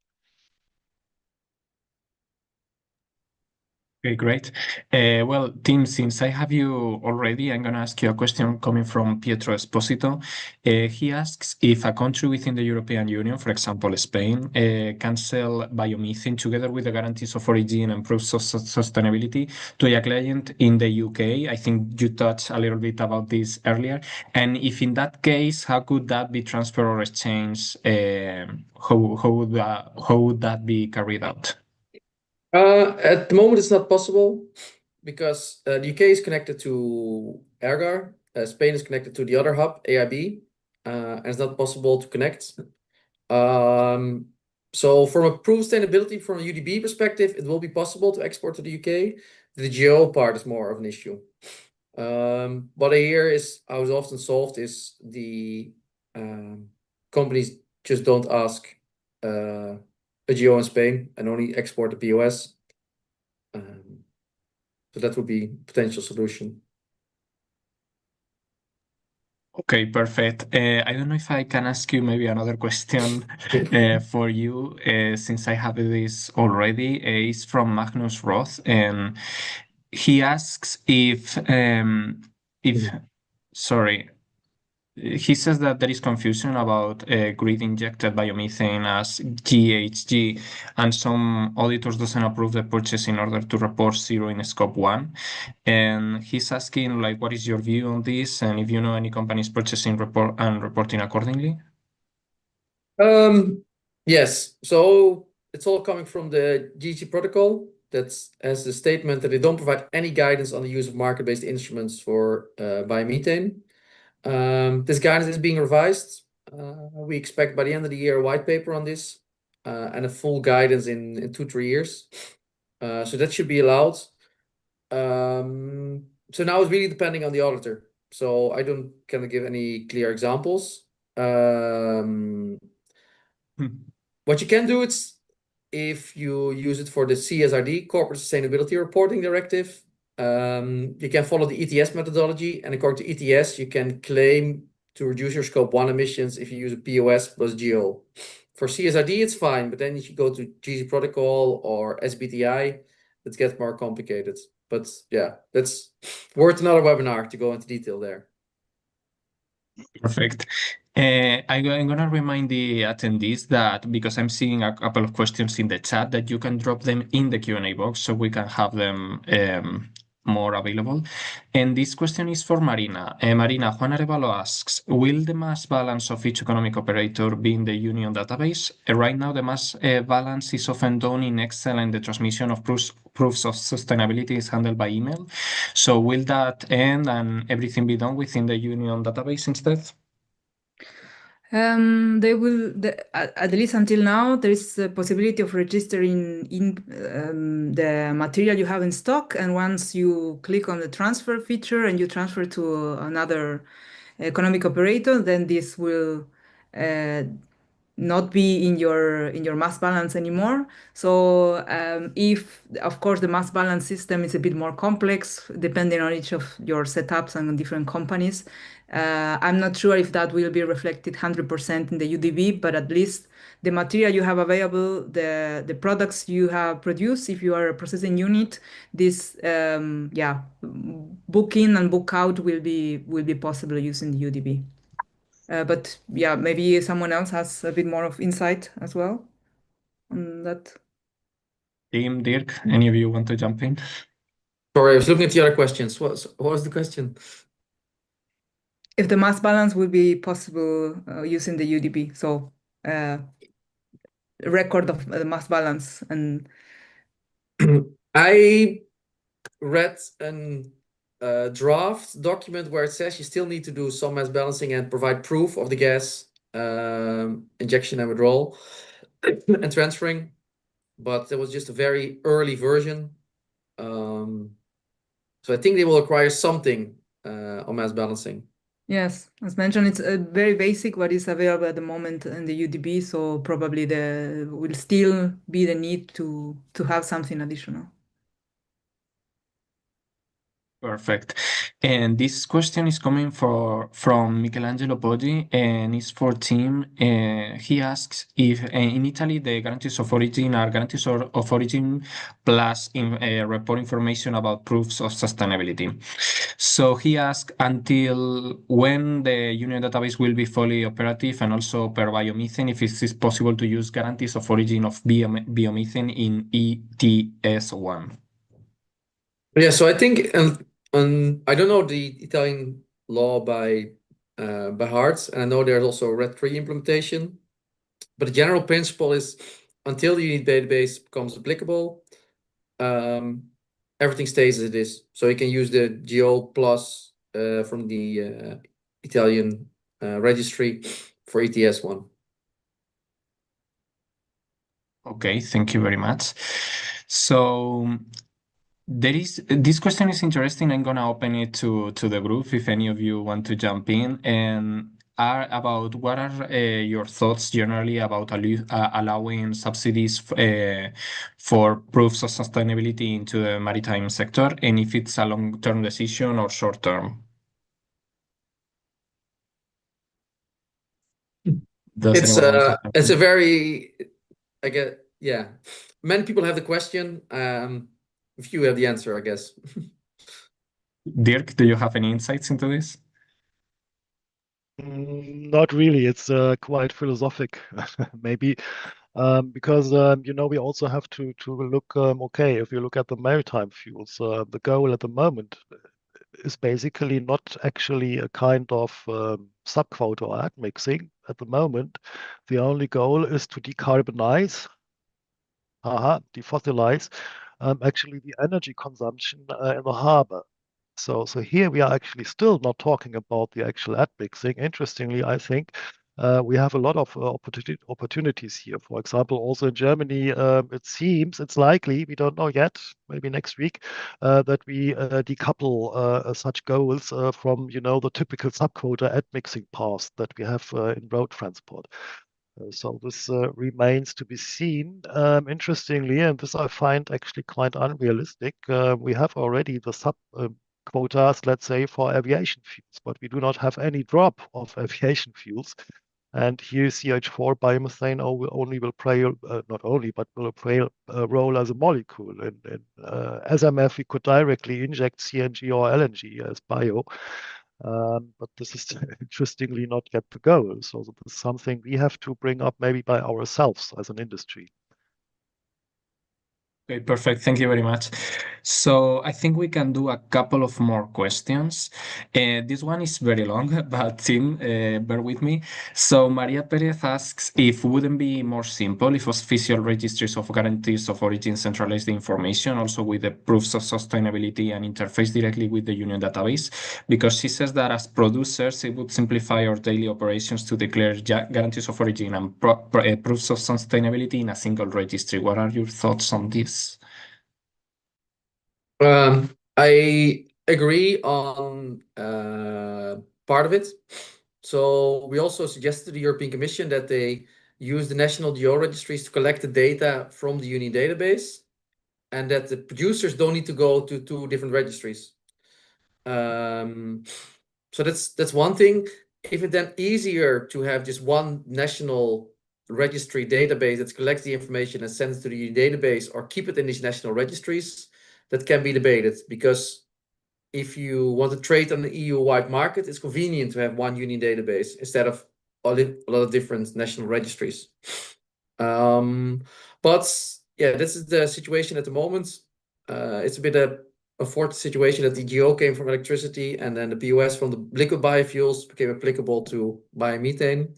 Okay, great. Well, Tim, since I have you already, I'm going to ask you a question coming from Pietro Esposito. He asks if a country within the European Union, for example, Spain, can sell biomethane together with the guarantees of origin and proofs of sustainability to a client in the UK. I think you touched a little bit about this earlier. And if in that case, how could that be transferred or exchanged? How would that be carried out? At the moment, it's not possible because the UK is connected to ERGaR, Spain is connected to the other hub, AIB, and it's not possible to connect. So from a proof sustainability from a UDB perspective, it will be possible to export to the UK. The GO part is more of an issue. What I hear is how it's often solved is the companies just don't ask a GO in Spain and only export the POS. So that would be a potential solution. Okay, perfect. I don't know if I can ask you maybe another question for you, since I have this already. It's from Magnus Roth, and he asks sorry. He says that there is confusion about grid-injected biomethane as GHG, and some auditors doesn't approve the purchase in order to report zero in scope 1. And he's asking, like, what is your view on this, and if you know any companies purchasing and reporting accordingly? Yes, so it's all coming from the GHG protocol that has the statement that they don't provide any guidance on the use of market-based instruments for biomethane. This guidance is being revised. We expect by the end of the year a white paper on this and a full guidance in 2-3 years. So that should be allowed. So now it's really depending on the auditor. So I don't kind of give any clear examples. What you can do is if you use it for the CSRD, Corporate Sustainability Reporting Directive, you can follow the ETS methodology, and according to ETS, you can claim to reduce your Scope 1 emissions if you use a POS plus GO. For CSRD, it's fine, but then if you go to GC Protocol or SBTI, it gets more complicated. But yeah, that's worth another webinar to go into detail there. Perfect. I'm going to remind the attendees that because I'm seeing a couple of questions in the chat, that you can drop them in the Q&A box so we can have them more available. And this question is for Marina. Marina, Juan Arevalo asks, will the mass balance of each economic operator be in the union database? Right now, the mass balance is often done in Excel, and the transmission of proofs of sustainability is handled by email. So will that end and everything be done within the union database instead? They will, at least until now, there is a possibility of registering in the material you have in stock. And once you click on the transfer feature and you transfer to another economic operator, then this will not be in your mass balance anymore. So if, of course, the mass balance system is a bit more complex, depending on each of your setups and different companies, I'm not sure if that will be reflected 100% in the UDB, but at least the material you have available, the products you have produced, if you are a processing unit, this book in and book out will be possible using the UDB. But yeah, maybe someone else has a bit more of insight as well on that. Team, Dirk, any of you want to jump in? Sorry, I was looking at the other questions. What was the question? If the mass balance will be possible using the UDB, so record of the mass balance. And I read a draft document where it says you still need to do some mass balancing and provide proof of the gas injection and withdrawal and transferring, but there was just a very early version. So I think they will require something on mass balancing. yes, as mentioned, it's very basic what is available at the moment in the UDB, so probably there will still be the need to have something additional. Perfect. And this question is coming from Michelangelo Poggi, and it's for Tim. He asks if in Italy the guarantees of origin are guarantees of origin plus report information about proofs of sustainability. So he asks until when the union database will be fully operative, and also per biomethane, if it is possible to use guarantees of origin of biomethane in ETS1. Yeah, so I think, and I don't know the Italian law by heart, and I know there's also a RED 3 implementation, but the general principle is until the unit database becomes applicable, everything stays as it is. So you can use the GO plus from the Italian registry for ETS1. Okay, thank you very much. So this question is interesting. I'm gonna open it to the group if any of you want to jump in, and are about what are your thoughts generally about allowing subsidies for proofs of sustainability into the maritime sector, and if it's a long-term decision or short-term. It's a very, I guess, yeah. Many people have the question. If you have the answer, I guess. Dirk, do you have any insights into this? Not really. It's quite philosophic, maybe, because we also have to look. Okay, if you look at the maritime fuels, the goal at the moment is basically not actually a kind of subquota or admixing. At the moment, the only goal is to decarbonize, defossilize, actually the energy consumption in the harbor. So here we are actually still not talking about the actual admixing. Interestingly, I think we have a lot of opportunities here. For example, also in Germany, it seems, it's likely, we don't know yet, maybe next week, that we decouple such goals from, the typical subquota admixing paths that we have in road transport. So this remains to be seen. Interestingly, and this I find actually quite unrealistic, we have already the sub quotas, let's say, for aviation fuels, but we do not have any drop of aviation fuels. And here CH4 biomethane only will play, not only, but will play a role as a molecule. In SMF, we could directly inject CNG or LNG as bio. But this is interestingly not yet the goal. So this is something we have to bring up maybe by ourselves as an industry. Okay, perfect. Thank you very much. So I think we can do a couple of more questions. This one is very long, but Tim, bear with me. So Maria Perez asks if wouldn't be more simple if official registries of guarantees of origin centralized the information also with the proofs of sustainability and interface directly with the union database, because she says that as producers it would simplify our daily operations to declare guarantees of origin and proofs of sustainability in a single registry. What are your thoughts on this? I agree on part of it. So we also suggested to the European Commission that they use the national geo registries to collect the data from the Union database, and that the producers don't need to go to two different registries. So that's one thing. If it's then easier to have just one national registry database that collects the information and sends it to the database, or keep it in these national registries, that can be debated, because if you want to trade on the EU-wide market, it's convenient to have one union database instead of a lot of different national registries. But yeah, this is the situation at the moment. It's a bit a unfortunate situation that the GO came from electricity, and then the POS from the liquid biofuels became applicable to biomethane.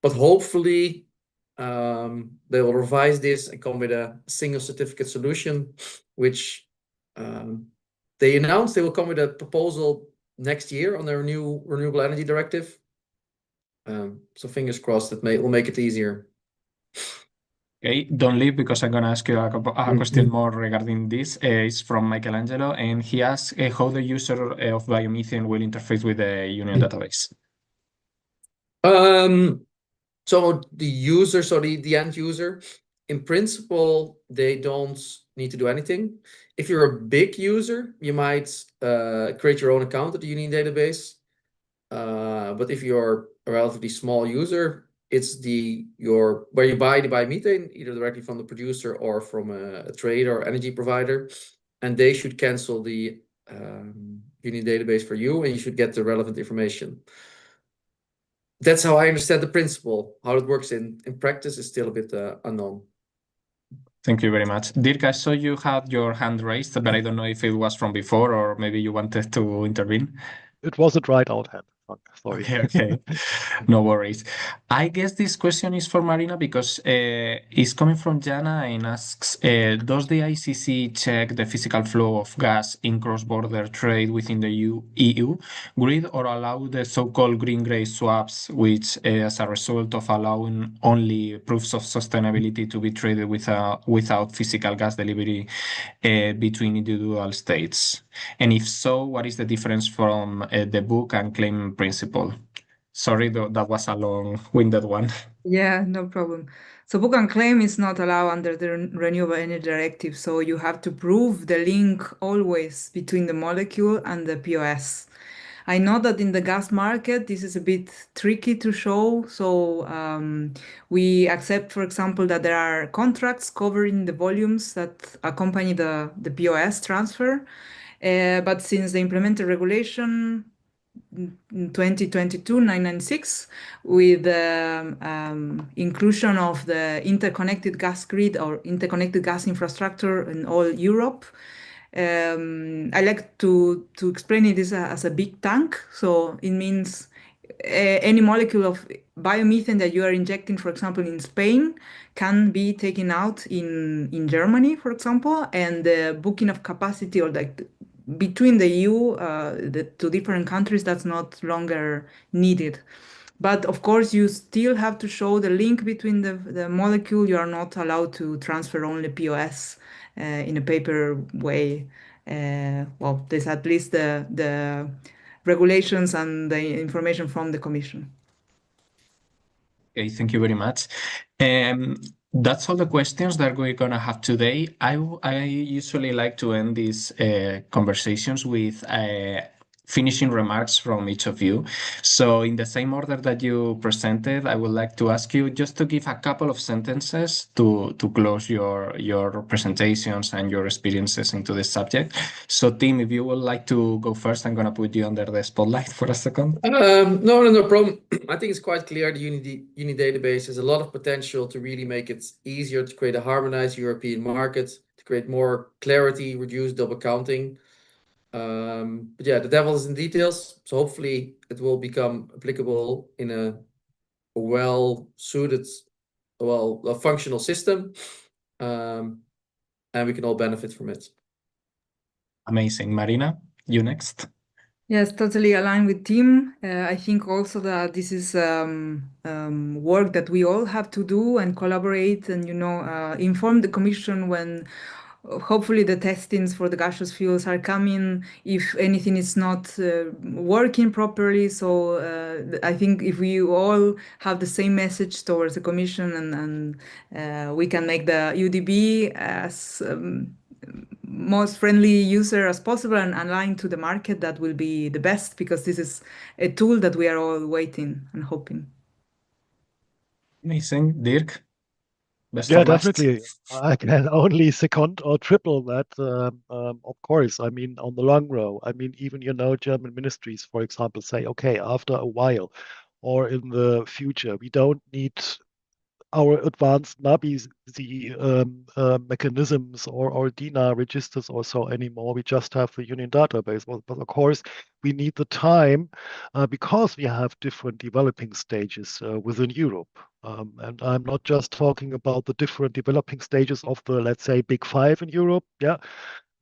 But hopefully, they will revise this and come with a single certificate solution, which they announced they will come with a proposal next year on their new renewable energy directive. So fingers crossed that will make it easier. Okay, don't leave, because I'm going to ask you a question more regarding this. It's from Michelangelo, and he asks how the user of biomethane will interface with the union database. So the user, so the end user, in principle, they don't need to do anything. If you're a big user, you might create your own account at the union database. But if you're a relatively small user, it's where you buy the biomethane, either directly from the producer or from a trader or energy provider, and they should cancel the union database for you, and you should get the relevant information. That's how I understand the principle. How it works in practice is still a bit unknown. Thank you very much. Dirk, I saw you had your hand raised, but I don't know if it was from before or maybe you wanted to intervene. It wasn't right out hand. Sorry. Okay. No worries. I guess this question is for Marina, because it's coming from Jana and asks, does the ICC check the physical flow of gas in cross-border trade within the EU grid, or allow the so-called green-gray swaps, which as a result of allowing only proofs of sustainability to be traded without physical gas delivery between individual states? And if so, what is the difference from the book and claim principle? Sorry, that was a long-winded one. Yeah, no problem. So book and claim is not allowed under the Renewable Energy Directive. So you have to prove the link always between the molecule and the POS. I know that in the gas market, this is a bit tricky to show. So we accept, for example, that there are contracts covering the volumes that accompany the POS transfer. But since the implemented regulation 2022-996, with the inclusion of the interconnected gas grid or interconnected gas infrastructure in all Europe, I like to explain it as a big tank. So it means any molecule of biomethane that you are injecting, for example, in Spain, can be taken out in Germany, for example, and the booking of capacity, or like between the EU, the two different countries, that's not longer needed. But of course, you still have to show the link between the molecule. You are not allowed to transfer only POS in a paper way. Well, there's at least the regulations and the information from the Commission. Okay, thank you very much. That's all the questions that we're gonna have today. I usually like to end these conversations with finishing remarks from each of you. So in the same order that you presented, I would like to ask you just to give a couple of sentences to close your presentations and your experiences into this subject. So Tim, if you would like to go first, I'm gonna put you under the spotlight for a second. No problem. I think it's quite clear the Uni database has a lot of potential to really make it easier to create a harmonized European market, to create more clarity, reduce double counting. But yeah, the devil is in details. So hopefully it will become applicable in a well-suited, a functional system, and we can all benefit from it. Amazing. Marina, you next. Yes, totally aligned with Tim. I think also that this is work that we all have to do and collaborate and, inform the Commission when hopefully the testings for the gaseous fuels are coming, if anything is not working properly. So I think if we all have the same message towards the Commission and we can make the UDB as most friendly user as possible and aligned to the market, that will be the best, because this is a tool that we are all waiting and hoping. Amazing. Dirk, best Yeah, for last. definitely. I can only second or triple that. Of course, I mean, on the long row, I mean, even, German ministries, for example, say, okay, after a while or in the future, we don't need our advanced NABI mechanisms or DINA registers or so anymore. We just have the union database. But of course, we need the time because we have different developing stages within Europe. And I'm not just talking about the different developing stages of the, let's say, big five in Europe, yeah,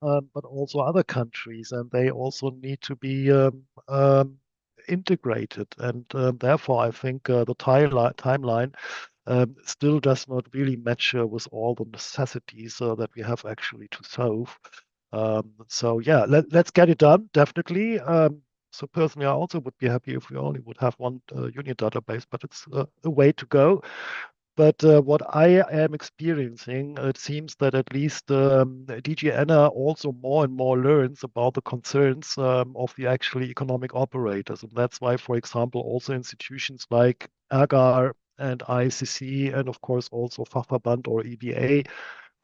but also other countries, and they also need to be integrated. And therefore, I think the timeline still does not really match with all the necessities that we have actually to solve. So yeah, let's get it done, definitely. So personally, I also would be happy if we only would have one union database, but it's a way to go. But what I am experiencing, it seems that at least DG ENA also more and more learns about the concerns of the actually economic operators. And that's why, for example, also institutions like ERGaR and ISCC, and of course also Fachverband or EBA,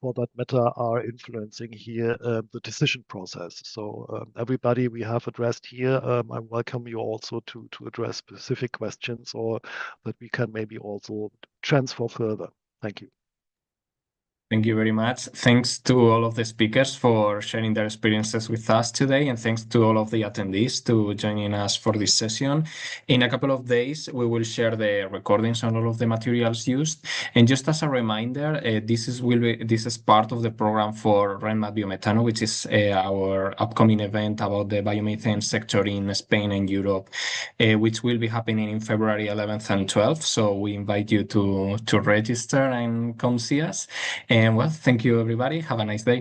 for that matter, are influencing here the decision process. So everybody we have addressed here, I welcome you also to address specific questions, or that we can maybe also transfer further. Thank you. Thank you very much. Thanks to all of the speakers for sharing their experiences with us today, and thanks to all of the attendees to joining us for this session. In a couple of days, we will share the recordings on all of the materials used. And just as a reminder, this is part of the program for RENMAT Biometano, which is our upcoming event about the biomethane sector in Spain and Europe, which will be happening in February 11th and 12th. So we invite you to register and come see us. And well, thank you, everybody. Have a nice day.